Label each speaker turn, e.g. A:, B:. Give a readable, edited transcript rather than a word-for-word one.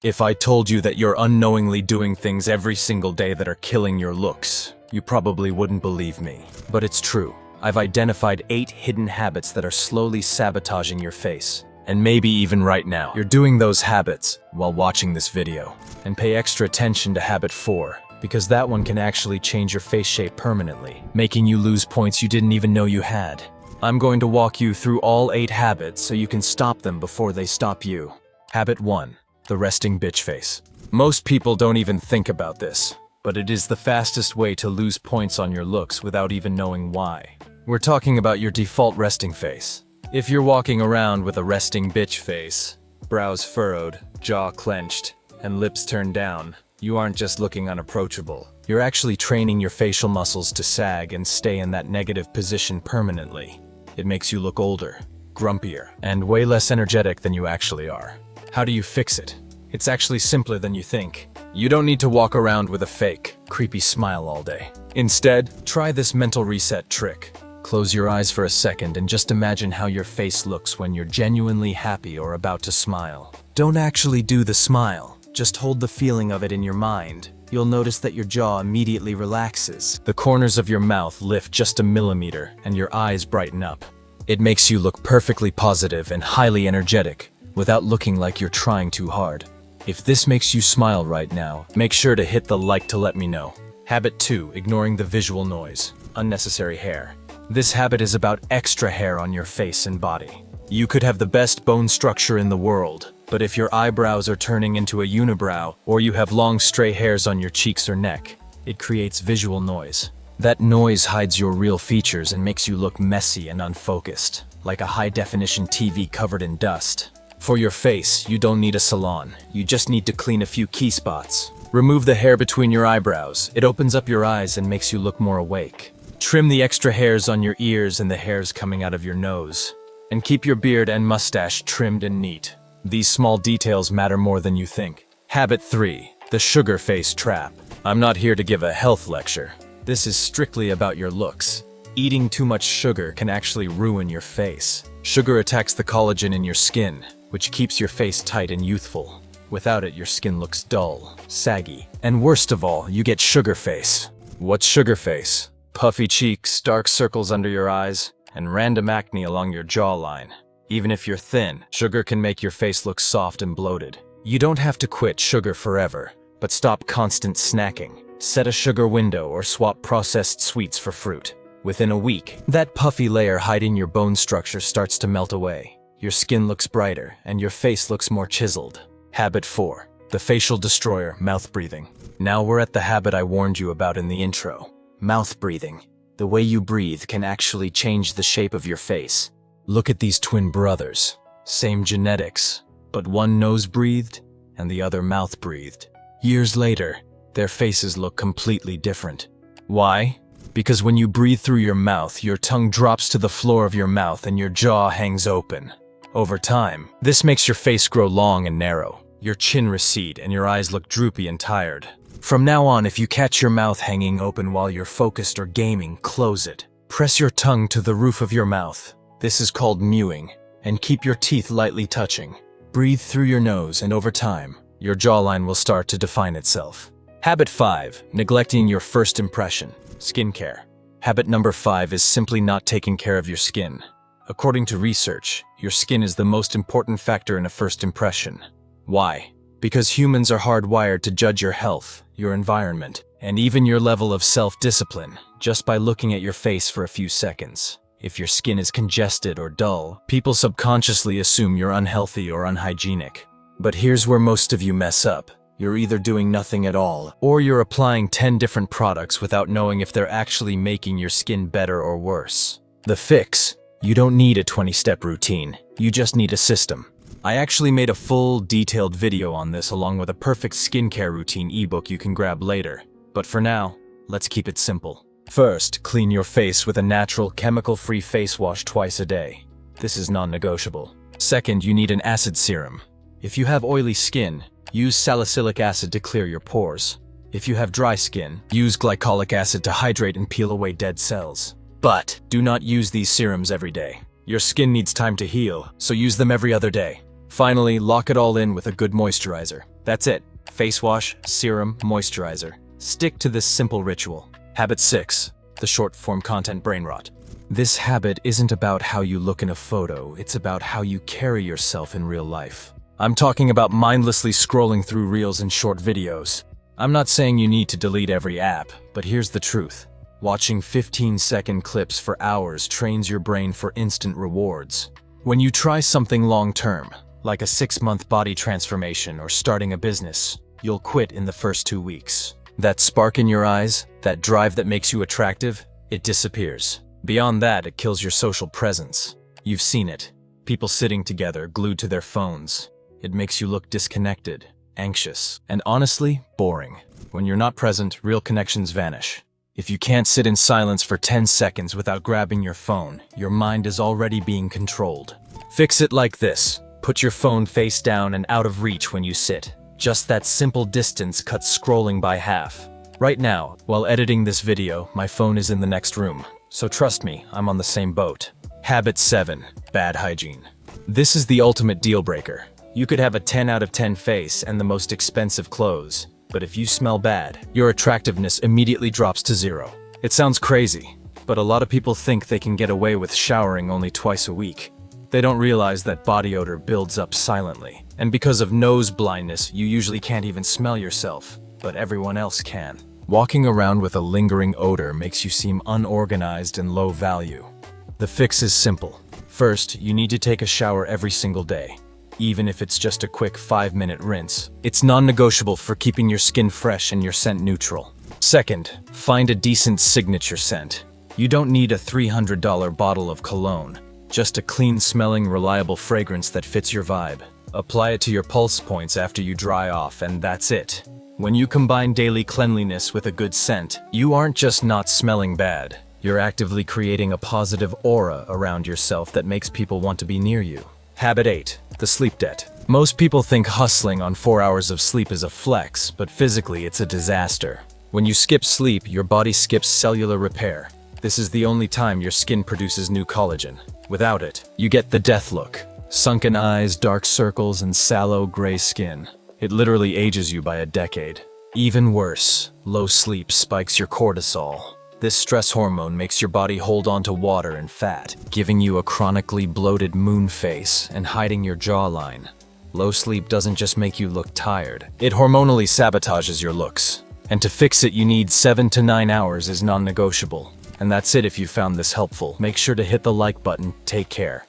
A: If I told you that you're unknowingly doing things every single day that are killing your looks, you probably wouldn't believe me. But it's true. I've identified 8 hidden habits that are slowly sabotaging your face. And maybe even right now, you're doing those habits while watching this video. And pay extra attention to habit 4, because that one can actually change your face shape permanently, making you lose points you didn't even know you had. I'm going to walk you through all 8 habits so you can stop them before they stop you. Habit 1. The resting bitch face. Most people don't even think about this, but it is the fastest way to lose points on your looks without even knowing why. We're talking about your default resting face. If you're walking around with a resting bitch face, brows furrowed, jaw clenched, and lips turned down, you aren't just looking unapproachable. You're actually training your facial muscles to sag and stay in that negative position permanently. It makes you look older, grumpier, and way less energetic than you actually are. How do you fix it? It's actually simpler than you think. You don't need to walk around with a fake, creepy smile all day. Instead, try this mental reset trick. Close your eyes for a second and just imagine how your face looks when you're genuinely happy or about to smile. Don't actually do the smile, just hold the feeling of it in your mind. You'll notice that your jaw immediately relaxes. The corners of your mouth lift just a millimeter and your eyes brighten up. It makes you look perfectly positive and highly energetic, without looking like you're trying too hard. If this makes you smile right now, make sure to hit the like to let me know. Habit 2. Ignoring the visual noise. Unnecessary hair. This habit is about extra hair on your face and body. You could have the best bone structure in the world, but if your eyebrows are turning into a unibrow, or you have long stray hairs on your cheeks or neck, it creates visual noise. That noise hides your real features and makes you look messy and unfocused, like a high-definition TV covered in dust. For your face, you don't need a salon. You just need to clean a few key spots. Remove the hair between your eyebrows. It opens up your eyes and makes you look more awake. Trim the extra hairs on your ears and the hairs coming out of your nose. And keep your beard and mustache trimmed and neat. These small details matter more than you think. Habit 3. The sugar face trap. I'm not here to give a health lecture. This is strictly about your looks. Eating too much sugar can actually ruin your face. Sugar attacks the collagen in your skin, which keeps your face tight and youthful. Without it, your skin looks dull, saggy, and worst of all, you get sugar face. What's sugar face? Puffy cheeks, dark circles under your eyes, and random acne along your jawline. Even if you're thin, sugar can make your face look soft and bloated. You don't have to quit sugar forever, but stop constant snacking. Set a sugar window or swap processed sweets for fruit. Within a week, that puffy layer hiding your bone structure starts to melt away. Your skin looks brighter, and your face looks more chiseled. Habit 4. The facial destroyer, mouth breathing. Now we're at the habit I warned you about in the intro. Mouth breathing. The way you breathe can actually change the shape of your face. Look at these twin brothers. Same genetics, but one nose breathed and the other mouth breathed. Years later, their faces look completely different. Why? Because when you breathe through your mouth, your tongue drops to the floor of your mouth and your jaw hangs open. Over time, this makes your face grow long and narrow. Your chin recede and your eyes look droopy and tired. From now on, if you catch your mouth hanging open while you're focused or gaming, close it. Press your tongue to the roof of your mouth. This is called mewing, and keep your teeth lightly touching. Breathe through your nose, and over time, your jawline will start to define itself. Habit 5. Neglecting your first impression. Skincare. Habit number 5 is simply not taking care of your skin. According to research, your skin is the most important factor in a first impression. Why? Because humans are hardwired to judge your health, your environment, and even your level of self-discipline just by looking at your face for a few seconds. If your skin is congested or dull, people subconsciously assume you're unhealthy or unhygienic. But here's where most of you mess up. You're either doing nothing at all, or you're applying 10 different products without knowing if they're actually making your skin better or worse. The fix: you don't need a 20-step routine, you just need a system. I actually made a full, detailed video on this along with a perfect skincare routine ebook you can grab later. But for now, let's keep it simple. First, clean your face with a natural, chemical-free face wash twice a day. This is non-negotiable. Second, you need an acid serum. If you have oily skin, use salicylic acid to clear your pores. If you have dry skin, use glycolic acid to hydrate and peel away dead cells. But do not use these serums every day. Your skin needs time to heal, so use them every other day. Finally, lock it all in with a good moisturizer. That's it. Face wash, serum, moisturizer. Stick to this simple ritual. Habit 6. The short-form content brain rot. This habit isn't about how you look in a photo, it's about how you carry yourself in real life. I'm talking about mindlessly scrolling through reels and short videos. I'm not saying you need to delete every app, but here's the truth. Watching 15-second clips for hours trains your brain for instant rewards. When you try something long-term, like a 6-month body transformation or starting a business, you'll quit in the first 2 weeks. That spark in your eyes, that drive that makes you attractive, it disappears. Beyond that, it kills your social presence. You've seen it. People sitting together, glued to their phones. It makes you look disconnected, anxious, and honestly, boring. When you're not present, real connections vanish. If you can't sit in silence for 10 seconds without grabbing your phone, your mind is already being controlled. Fix it like this. Put your phone face down and out of reach when you sit. Just that simple distance cuts scrolling by half. Right now, while editing this video, my phone is in the next room. So trust me, I'm on the same boat. Habit 7. Bad hygiene. This is the ultimate deal breaker. You could have a 10 out of 10 face and the most expensive clothes, but if you smell bad, your attractiveness immediately drops to 0. It sounds crazy, but a lot of people think they can get away with showering only twice a week. They don't realize that body odor builds up silently. And because of nose blindness, you usually can't even smell yourself, but everyone else can. Walking around with a lingering odor makes you seem unorganized and low value. The fix is simple. First, you need to take a shower every single day. Even if it's just a quick 5-minute rinse. It's non-negotiable for keeping your skin fresh and your scent neutral. Second, find a decent signature scent. You don't need a $300 bottle of cologne. Just a clean-smelling, reliable fragrance that fits your vibe. Apply it to your pulse points after you dry off, and that's it. When you combine daily cleanliness with a good scent, you aren't just not smelling bad. You're actively creating a positive aura around yourself that makes people want to be near you. Habit 8. The sleep debt. Most people think hustling on 4 hours of sleep is a flex, but physically it's a disaster. When you skip sleep, your body skips cellular repair. This is the only time your skin produces new collagen. Without it, you get the death look. Sunken eyes, dark circles, and sallow gray skin. It literally ages you by a decade. Even worse, low sleep spikes your cortisol. This stress hormone makes your body hold on to water and fat, giving you a chronically bloated moon face and hiding your jawline. Low sleep doesn't just make you look tired, it hormonally sabotages your looks. And to fix it, you need 7 to 9 hours is non-negotiable. And that's it. If you found this helpful, make sure to hit the like button. Take care.